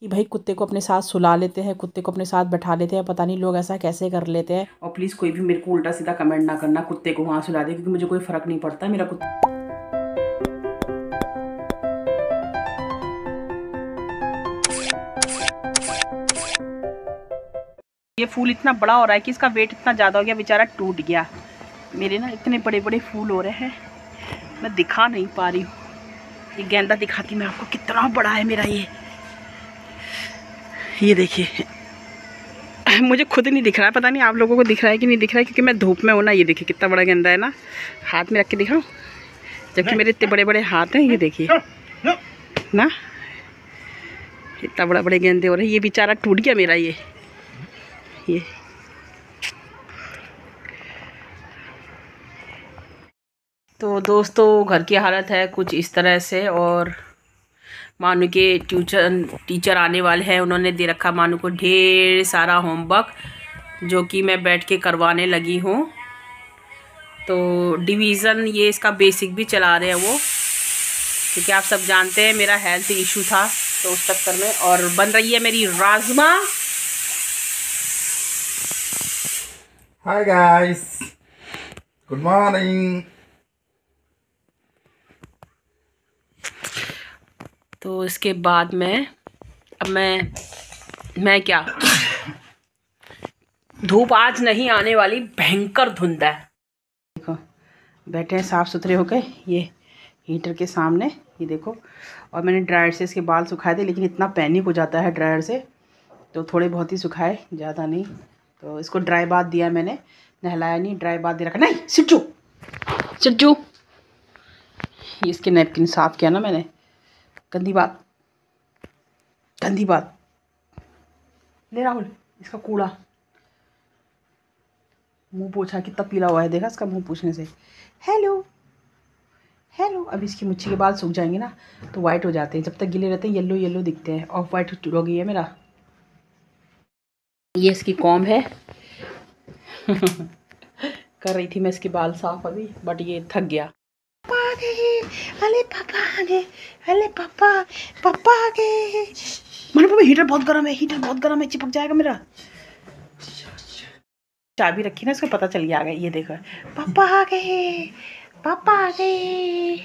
कि भाई कुत्ते को अपने साथ सुला लेते हैं, कुत्ते को अपने साथ बैठा लेते हैं, पता नहीं लोग ऐसा कैसे कर लेते हैं। और प्लीज़ कोई भी मेरे को उल्टा सीधा कमेंट ना करना कुत्ते को वहाँ सुला दे, क्योंकि मुझे कोई फ़र्क नहीं पड़ता मेरा कुत्ता। ये फूल इतना बड़ा हो रहा है कि इसका वेट इतना ज़्यादा हो गया, बेचारा टूट गया। मेरे ना इतने बड़े बड़े फूल हो रहे हैं, मैं दिखा नहीं पा रही हूँ। ये गेंदा दिखाती मैं आपको कितना बड़ा है मेरा ये देखिए। मुझे खुद नहीं दिख रहा है, पता नहीं आप लोगों को दिख रहा है कि नहीं दिख रहा है, क्योंकि मैं धूप में हूँ ना। ये देखिए कितना बड़ा गेंदा है ना, हाथ में रख के दिखाऊं, जबकि मेरे इतने बड़े बड़े हाथ हैं। ये देखिए ना, इतना बड़ा बड़े गेंदे हो रहे हैं। ये बेचारा टूट गया मेरा ये। तो दोस्तों घर की हालत है कुछ इस तरह से, और मानू के टीचर आने वाले हैं। उन्होंने दे रखा मानू को ढेर सारा होमवर्क, जो कि मैं बैठ के करवाने लगी हूँ। तो डिवीज़न ये इसका बेसिक भी चला रहे हैं वो, क्योंकि आप सब जानते हैं मेरा हेल्थ इशू था, तो उस चक्कर में। और बन रही है मेरी rajma. Hi guys, good morning. तो इसके बाद में अब मैं क्या, धूप आज नहीं आने वाली, भयंकर धुंध है। देखो बैठे हैं साफ़ सुथरे होकर ये हीटर के सामने, ये देखो। और मैंने ड्रायर से इसके बाल सुखाए थे, लेकिन इतना पैनिक हो जाता है ड्रायर से, तो थोड़े बहुत ही सुखाए, ज़्यादा नहीं। तो इसको ड्राई बाथ दिया मैंने, नहलाया नहीं, ड्राई बाथ दे रखा। नहीं सिज्जू ये इसके नैपकिन साफ़ किया ना मैंने। गंदी बात ले राहुल, इसका कूड़ा। मुंह पोछा कितना पीला हुआ है, देखा इसका मुंह पोछने से। हेलो। अब इसकी मुच्छी के बाल सूख जाएंगे ना तो वाइट हो जाते हैं, जब तक गीले रहते हैं येलो येलो दिखते हैं। ऑफ वाइट हो गई है मेरा। ये इसकी कॉम्ब है। कर रही थी मैं इसके बाल साफ अभी, बट ये थक गया। पापा आ गए। मानो पापा हीटर बहुत गर्म है, चिपक जाएगा मेरा। चाबी रखी ना, इसको पता चल गया आ गया। ये देखो पापा आ गए।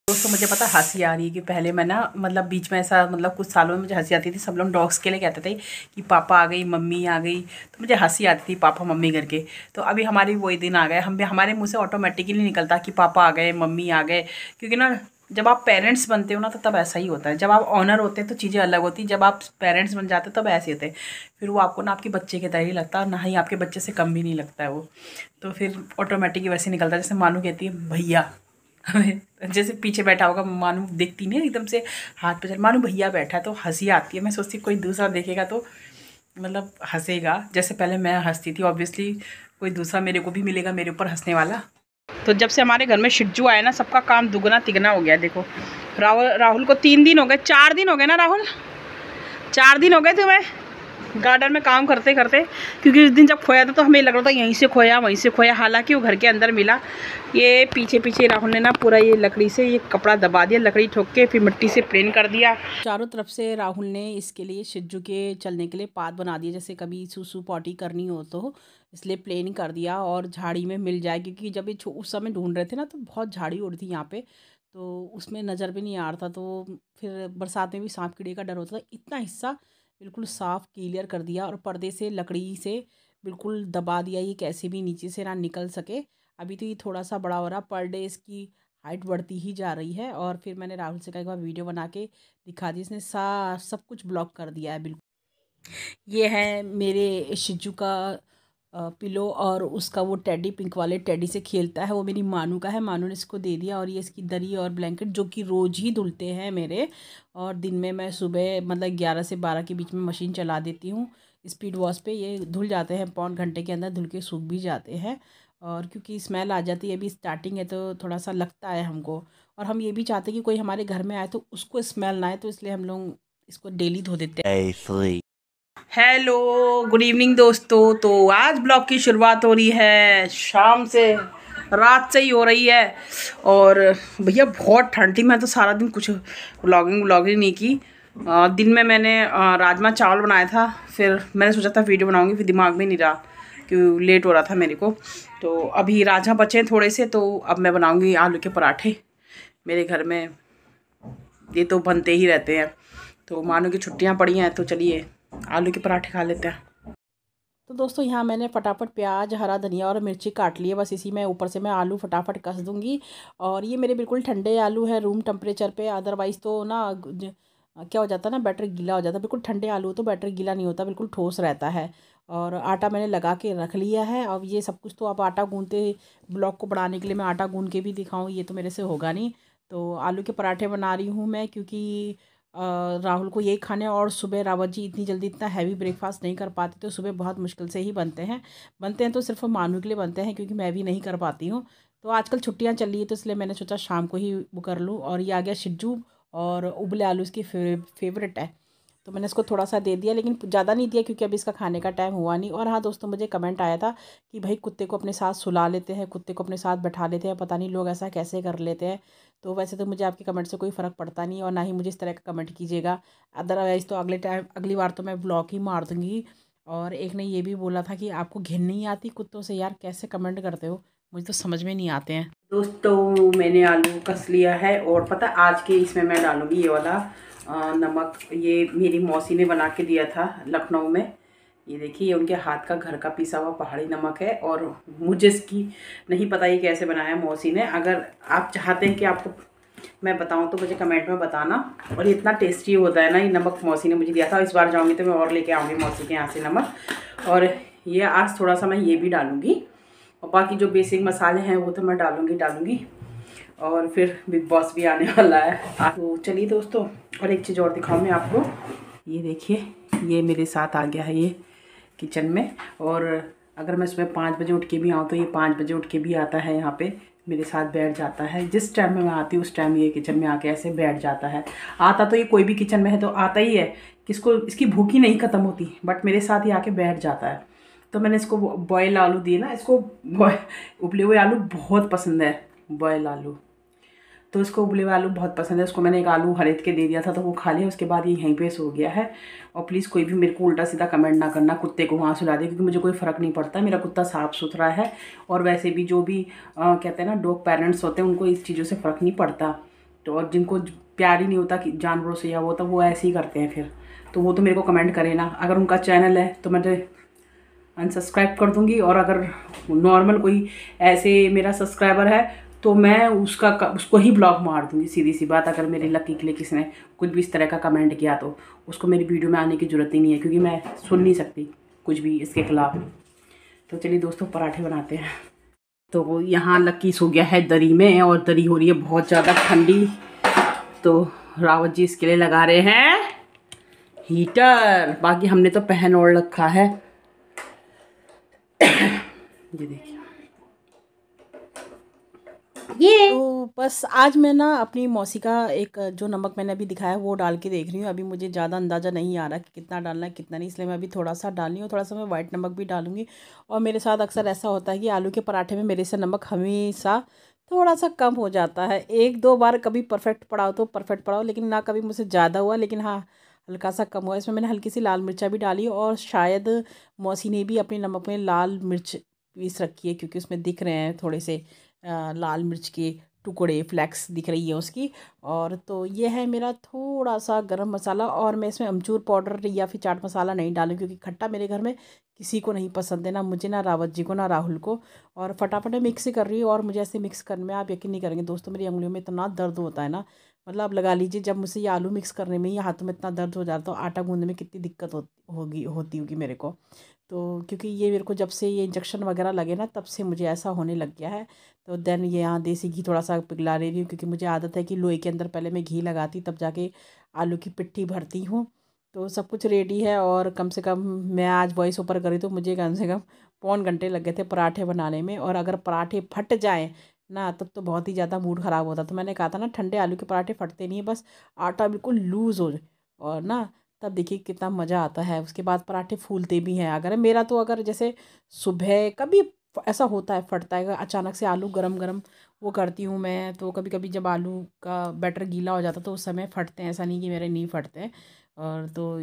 दोस्तों मुझे पता हंसी आ रही है कि पहले मैं ना, मतलब बीच में ऐसा, मतलब कुछ सालों में मुझे हंसी आती थी। सब लोग डॉग्स के लिए कहते थे कि पापा आ गई, मम्मी आ गई, तो मुझे हंसी आती थी पापा मम्मी करके। तो अभी हमारे वही दिन आ गए, हमारे मुंह से ऑटोमेटिकली निकलता कि पापा आ गए, मम्मी आ गए। क्योंकि ना जब आप पेरेंट्स बनते हो ना तो तब ऐसा ही होता है। जब आप ऑनर होते हैं तो चीज़ें अलग होती हैं, जब आप पेरेंट्स बन जाते हैं तब ऐसे होते हैं। फिर वो आपको ना आपके बच्चे के तरह ही लगता है, और ना ही आपके बच्चे से कम भी नहीं लगता है वो। तो फिर ऑटोमेटिक वैसे निकलता है। जैसे मानू कहती है भैया, जैसे पीछे बैठा होगा, मानू देखती नहीं एकदम से हाथ पे चल, मानू भैया बैठा है, तो हंसी आती है। मैं सोचती कोई दूसरा देखेगा तो मतलब हंसेगा, जैसे पहले मैं हंसती थी। ऑब्वियसली कोई दूसरा मेरे को भी मिलेगा मेरे ऊपर हंसने वाला। तो जब से हमारे घर में शिज्जू आया ना, सबका काम दुगना तिगना हो गया। देखो राहुल को 3 दिन हो गए, 4 दिन हो गए ना राहुल, 4 दिन हो गए तुम्हें गार्डन में काम करते करते। क्योंकि उस दिन जब खोया था तो हमें लग रहा था यहीं से खोया वहीं से खोया, हालांकि वो घर के अंदर मिला। ये पीछे राहुल ने ना पूरा ये लकड़ी से ये कपड़ा दबा दिया, लकड़ी ठोक के, फिर मिट्टी से प्लेन कर दिया चारों तरफ से। राहुल ने इसके लिए शिज्जू के चलने के लिए पाथ बना दिया, जैसे कभी सूसू पॉटी करनी हो तो इसलिए प्लेन कर दिया, और झाड़ी में मिल जाए। क्योंकि जब ये उस समय ढूंढ रहे थे ना तो बहुत झाड़ी उड़ थी यहाँ पे, तो उसमें नज़र भी नहीं आ रहा था। तो फिर बरसात में भी सांप कीड़े का डर होता था। इतना हिस्सा बिल्कुल साफ़ क्लियर कर दिया, और पर्दे से लकड़ी से बिल्कुल दबा दिया, ये कैसे भी नीचे से ना निकल सके। अभी तो ये थोड़ा सा बड़ा हो रहा, पर डे इसकी हाइट बढ़ती ही जा रही है। और फिर मैंने राहुल से कहा एक बार वीडियो बना के दिखा दी, इसने सब कुछ ब्लॉक कर दिया है बिल्कुल। ये है मेरे शिज्जू का पिलो, और उसका वो टेडी, पिंक वाले टेडी से खेलता है, वो मेरी मानू का है, मानू ने इसको दे दिया। और ये इसकी दरी और ब्लैंकेट, जो कि रोज़ ही धुलते हैं मेरे। और दिन में मैं सुबह मतलब 11 से 12 के बीच में मशीन चला देती हूँ स्पीड वॉश पे, ये धुल जाते हैं, पौन घंटे के अंदर धुल के सूख भी जाते हैं। और क्योंकि स्मेल आ जाती है, अभी स्टार्टिंग है तो थोड़ा सा लगता है हमको, और हम ये भी चाहते हैं कि कोई हमारे घर में आए तो उसको स्मेल ना आए, तो इसलिए हम लोग इसको डेली धो देते हैं। हेलो गुड इवनिंग दोस्तों। तो आज ब्लॉग की शुरुआत हो रही है शाम से, रात से ही हो रही है। और भैया बहुत ठंड थी, मैं तो सारा दिन कुछ व्लॉगिंग नहीं की। दिन में मैंने राजमा चावल बनाया था, फिर मैंने सोचा था वीडियो बनाऊंगी, फिर दिमाग में नहीं रहा कि लेट हो रहा था मेरे को। तो अभी राजमा बचे हैं थोड़े से, तो अब मैं बनाऊंगी आलू के पराठे। मेरे घर में ये तो बनते ही रहते हैं, तो मानो की छुट्टियां पड़ी हैं, तो चलिए आलू के पराठे खा लेते हैं। तो दोस्तों यहाँ मैंने फटाफट प्याज, हरा धनिया और मिर्ची काट लिए, बस इसी में ऊपर से मैं आलू फटाफट कस दूँगी। और ये मेरे बिल्कुल ठंडे आलू है रूम टेम्परेचर पे, अदरवाइज़ तो ना क्या हो जाता है ना, बैटर गीला हो जाता है। बिल्कुल ठंडे आलू तो बैटर गीला नहीं होता, बिल्कुल ठोस रहता है। और आटा मैंने लगा के रख लिया है। अब ये सब कुछ तो अब आटा गूँधते ब्लॉग को बढ़ाने के लिए मैं आटा गूँध के भी दिखाऊँ, ये तो मेरे से होगा नहीं। तो आलू के पराठे बना रही हूँ मैं, क्योंकि राहुल को यही खाने, और सुबह रावत जी इतनी जल्दी इतना हैवी ब्रेकफास्ट नहीं कर पाते, तो सुबह बहुत मुश्किल से ही बनते हैं तो सिर्फ मानू के लिए बनते हैं, क्योंकि मैं भी नहीं कर पाती हूँ। तो आजकल छुट्टियाँ चल रही है, तो इसलिए मैंने सोचा शाम को ही वो कर लूँ। और ये आ गया शिज्जू, और उबले आलू इसकी फेवरेट है, तो मैंने इसको थोड़ा सा दे दिया, लेकिन ज़्यादा नहीं दिया क्योंकि अभी इसका खाने का टाइम हुआ नहीं। और हाँ दोस्तों, मुझे कमेंट आया था कि भाई कुत्ते को अपने साथ सुला लेते हैं, कुत्ते को अपने साथ बैठा लेते हैं, पता नहीं लोग ऐसा कैसे कर लेते हैं। तो वैसे तो मुझे आपके कमेंट से कोई फ़र्क पड़ता नहीं, और ना ही मुझे इस तरह का कमेंट कीजिएगा। अदरवाइज़ तो अगली बार तो मैं ब्लॉक ही मार दूँगी। और एक ने ये भी बोला था कि आपको घिन नहीं आती कुत्तों से, यार कैसे कमेंट करते हो, मुझे तो समझ में नहीं आते हैं। दोस्तों मैंने आलू कस लिया है, और पता आज के इसमें मैं डालूँगी ये वाला नमक। ये मेरी मौसी ने बना के दिया था लखनऊ में। ये देखिए, ये उनके हाथ का घर का पिसा हुआ पहाड़ी नमक है, और मुझे इसकी नहीं पता ये कैसे बनाया मौसी ने। अगर आप चाहते हैं कि आपको मैं बताऊं तो मुझे कमेंट में बताना। और ये इतना टेस्टी होता है ना, ये नमक मौसी ने मुझे दिया था। इस बार जाऊंगी तो मैं और लेके आऊँगी मौसी के यहाँ से नमक। और ये आज थोड़ा सा मैं ये भी डालूँगी, और बाकी जो बेसिक मसाले हैं वो तो मैं डालूँगी। और फिर बिग बॉस भी आने वाला है। तो चलिए दोस्तों, और एक चीज़ और दिखाऊँ मैं आपको। ये देखिए, ये मेरे साथ आ गया है ये किचन में। और अगर मैं सुबह 5 बजे उठ के भी आऊँ तो ये 5 बजे उठ के भी आता है, यहाँ पे मेरे साथ बैठ जाता है। जिस टाइम में मैं आती हूँ उस टाइम ये किचन में आके ऐसे बैठ जाता है। आता तो ये कोई भी किचन में है तो आता ही है, किसको इसकी भूख ही नहीं ख़त्म होती, बट मेरे साथ ही आके बैठ जाता है। तो मैंने इसको बॉयल आलू दिए ना, इसको उबले हुए आलू बहुत पसंद है, बॉयल आलू। तो इसको उबले हुए आलू बहुत पसंद है। उसको मैंने एक आलू खरीद के दे दिया था, तो वो खा लिया। उसके बाद ये यहीं पे सो गया है। और प्लीज़ कोई भी मेरे को उल्टा सीधा कमेंट ना करना कुत्ते को वहाँ सुला दे, क्योंकि मुझे कोई फ़र्क नहीं पड़ता। मेरा कुत्ता साफ़ सुथरा है, और वैसे भी जो भी कहते हैं ना डॉग पेरेंट्स होते हैं, उनको इस चीज़ों से फ़र्क नहीं पड़ता। तो और जिनको प्यार ही नहीं होता कि जानवरों से या वो, तो वो ऐसे ही करते हैं फिर। तो वो तो मेरे को कमेंट करे ना। अगर उनका चैनल है तो मैं अनसब्सक्राइब कर दूँगी, और अगर नॉर्मल कोई ऐसे मेरा सब्सक्राइबर है तो मैं उसको ही ब्लॉक मार दूँगी, सीधी सी बात। अगर मेरे लकी के लिए किसी ने कुछ भी इस तरह का कमेंट किया तो उसको मेरी वीडियो में आने की ज़रूरत ही नहीं है, क्योंकि मैं सुन नहीं सकती कुछ भी इसके खिलाफ। तो चलिए दोस्तों, पराठे बनाते हैं। तो यहाँ लकी सो गया है दरी में, और दरी हो रही है बहुत ज़्यादा ठंडी। तो रावत जी इसके लिए लगा रहे हैं हीटर, बाकी हमने तो पहन ओढ़ रखा है। ये देखिए, ये तो बस आज मैं ना अपनी मौसी का एक जो नमक मैंने अभी दिखाया वो डाल के देख रही हूँ। अभी मुझे ज़्यादा अंदाज़ा नहीं आ रहा कि कितना डालना है कितना नहीं, इसलिए मैं अभी थोड़ा सा डाल रही हूँ। थोड़ा सा मैं वाइट नमक भी डालूंगी। और मेरे साथ अक्सर ऐसा होता है कि आलू के पराठे में मेरे से नमक हमेशा थोड़ा सा कम हो जाता है। 1-2 बार कभी परफेक्ट पड़ा हो तो परफेक्ट पड़ा हो, लेकिन ना कभी मुझसे ज़्यादा हुआ, लेकिन हाँ हल्का सा कम हुआ। इसमें मैंने हल्की सी लाल मिर्चा भी डाली, और शायद मौसी ने भी अपने नमक में लाल मिर्च पीस रखी है, क्योंकि उसमें दिख रहे हैं थोड़े से लाल मिर्च के टुकड़े, फ्लैक्स दिख रही है उसकी। और तो ये है मेरा थोड़ा सा गरम मसाला। और मैं इसमें अमचूर पाउडर या फिर चाट मसाला नहीं डालूँ, क्योंकि खट्टा मेरे घर में किसी को नहीं पसंद है, ना मुझे, ना रावत जी को, ना राहुल को। और फटाफट मिक्स ही कर रही हूँ। और मुझे ऐसे मिक्स करने में आप यकीन नहीं करेंगे दोस्तों, मेरी उंगलियों में इतना दर्द होता है ना, मतलब आप लगा लीजिए जब मुझसे ये आलू मिक्स करने में ही हाथों में इतना दर्द हो जाता है, तो आटा गूंदने में कितनी दिक्कत होती होगी मेरे को। तो क्योंकि ये मेरे को जब से ये इंजेक्शन वगैरह लगे ना, तब से मुझे ऐसा होने लग गया है। तो देन ये यहाँ देसी घी थोड़ा सा पिघला रही हूँ, क्योंकि मुझे आदत है कि लोई के अंदर पहले मैं घी लगाती तब जाके आलू की पिट्ठी भरती हूँ। तो सब कुछ रेडी है, और कम से कम मैं आज वॉइस ओवर करी तो मुझे कम से कम पौन घंटे लग गए थे पराठे बनाने में। और अगर पराठे फट जाएँ ना, तब तो बहुत ही ज़्यादा मूड ख़राब होता। तो मैंने कहा था ना, ठंडे आलू के पराठे फटते नहीं है, बस आटा बिल्कुल लूज़ हो जाए, और ना तब देखिए कितना मज़ा आता है। उसके बाद पराठे फूलते भी हैं। अगर मेरा तो अगर जैसे सुबह कभी ऐसा होता है, फटता है अचानक से। आलू गरम गरम वो करती हूँ मैं, तो कभी कभी जब आलू का बैटर गीला हो जाता तो उस समय फटते हैं, ऐसा नहीं कि मेरे नहीं फटते हैं। और तो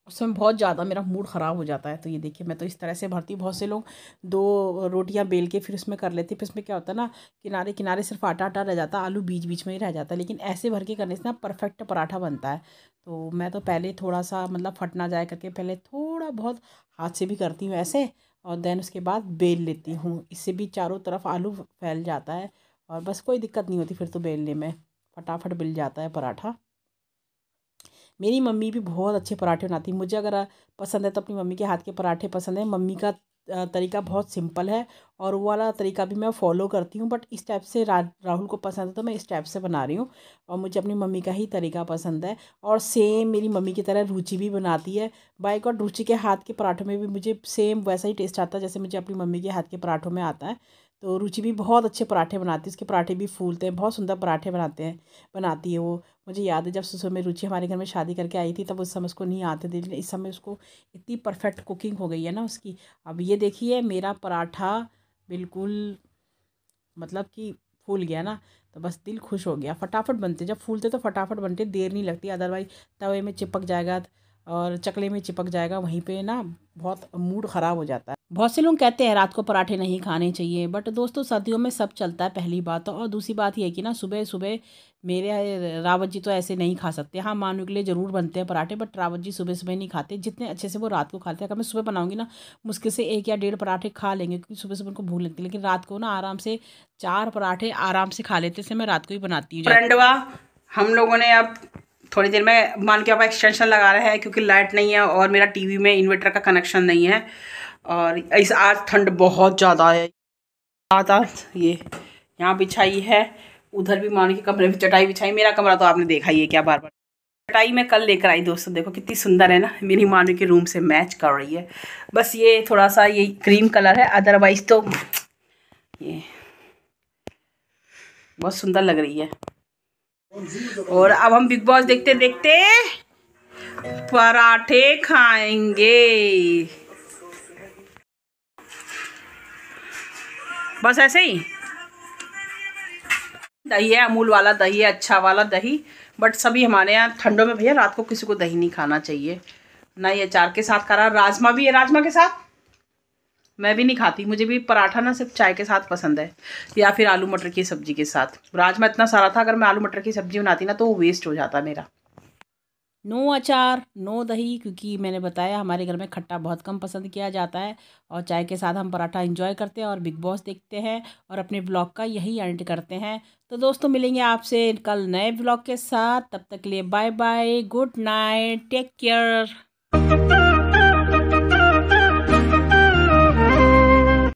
उस समय बहुत ज़्यादा मेरा मूड ख़राब हो जाता है। तो ये देखिए मैं तो इस तरह से भरती हूँ। बहुत से लोग 2 रोटियां बेल के फिर उसमें कर लेते हैं, फिर उसमें क्या होता है ना, किनारे किनारे सिर्फ आटा आटा रह जाता है, आलू बीच बीच में ही रह जाता है। लेकिन ऐसे भर के करने से ना परफेक्ट पराठा बनता है। तो मैं तो पहले थोड़ा सा मतलब फट ना जाए करके पहले थोड़ा बहुत हाथ से भी करती हूँ ऐसे, और देन उसके बाद बेल लेती हूँ। इससे भी चारों तरफ आलू फैल जाता है और बस कोई दिक्कत नहीं होती फिर तो बेलने में, फटाफट बिल जाता है पराठा। मेरी मम्मी भी बहुत अच्छे पराठे बनाती है। मुझे अगर पसंद है तो अपनी मम्मी के हाथ के पराठे पसंद है। मम्मी का तरीका बहुत सिंपल है और वो वाला तरीका भी मैं फ़ॉलो करती हूँ, बट इस टाइप से राहुल को पसंद है तो मैं इस टाइप से बना रही हूँ। और मुझे अपनी मम्मी का ही तरीका पसंद है, और सेम मेरी मम्मी की तरह रुचि भी बनाती है। बाय गॉड, रुचि के हाथ के पराठों में भी मुझे सेम वैसा ही टेस्ट आता है जैसे मुझे अपनी मम्मी के हाथ के पराठों में आता है। तो रुचि भी बहुत अच्छे पराठे बनाती है, उसके पराठे भी फूलते हैं, बहुत सुंदर पराठे बनाती है वो। मुझे याद है जब ससुर में रुचि हमारे घर में शादी करके आई थी तब उस समय उसको नहीं आते थे, लेकिन इस समय उसको इतनी परफेक्ट कुकिंग हो गई है ना उसकी। अब ये देखिए मेरा पराठा बिल्कुल मतलब कि फूल गया ना, तो बस दिल खुश हो गया। फटाफट बनते, जब फूलते तो फटाफट बनते, देर नहीं लगती, अदरवाइज तवे में चिपक जाएगा और चकले में चिपक जाएगा, वहीं पे ना बहुत मूड ख़राब हो जाता है। बहुत से लोग कहते हैं रात को पराठे नहीं खाने चाहिए, बट दोस्तों सर्दियों में सब चलता है, पहली बात तो। और दूसरी बात ये है कि ना सुबह सुबह मेरे रावत जी तो ऐसे नहीं खा सकते। हाँ, मानू के लिए ज़रूर बनते हैं पराठे, बट रावत जी सुबह सुबह नहीं खाते जितने अच्छे से वो रात को खाते हैं। अगर मैं सुबह बनाऊंगी ना, मुश्किल से 1 या 1.5 पराठे खा लेंगे, क्योंकि सुबह सुबह उनको भूख लगती है। लेकिन रात को ना आराम से 4 पराठे आराम से खा लेते, इसलिए मैं रात को ही बनाती हूँ। फ्रेंडवा, हम लोगों ने अब थोड़ी देर में मान के अब एक्सटेंशन लगा रहे हैं, क्योंकि लाइट नहीं है और मेरा टीवी में इन्वर्टर का कनेक्शन नहीं है। और इस आज ठंड बहुत ज़्यादा है। ज़्यादा ये यहाँ बिछाई है, उधर भी मान के कमरे में चटाई बिछाई। मेरा कमरा तो आपने देखा ही है क्या, बार बार चटाई मैं कल लेकर आई दोस्तों, देखो कितनी सुंदर है ना, मेरी मानू के रूम से मैच कर रही है। बस ये थोड़ा सा ये क्रीम कलर है, अदरवाइज तो ये बहुत सुंदर लग रही है। और अब हम बिग बॉस देखते देखते पराठे खाएंगे, बस ऐसे ही। दही है, अमूल वाला दही है, अच्छा वाला दही। बट सभी हमारे यहाँ ठंडों में भैया रात को किसी को दही नहीं खाना चाहिए ना। ये अचार के साथ खा रहा, राजमा भी है, राजमा के साथ मैं भी नहीं खाती। मुझे भी पराठा ना सिर्फ चाय के साथ पसंद है, या फिर आलू मटर की सब्जी के साथ। राजमा इतना सारा था, अगर मैं आलू मटर की सब्जी बनाती ना तो वो वेस्ट हो जाता मेरा। नो अचार नो दही, क्योंकि मैंने बताया हमारे घर में खट्टा बहुत कम पसंद किया जाता है, और चाय के साथ हम पराठा एंजॉय करते हैं और बिग बॉस देखते हैं और अपने ब्लॉग का यही एंड करते हैं। तो दोस्तों मिलेंगे आपसे कल नए ब्लॉग के साथ, तब तक के लिए bye bye, good night, take care.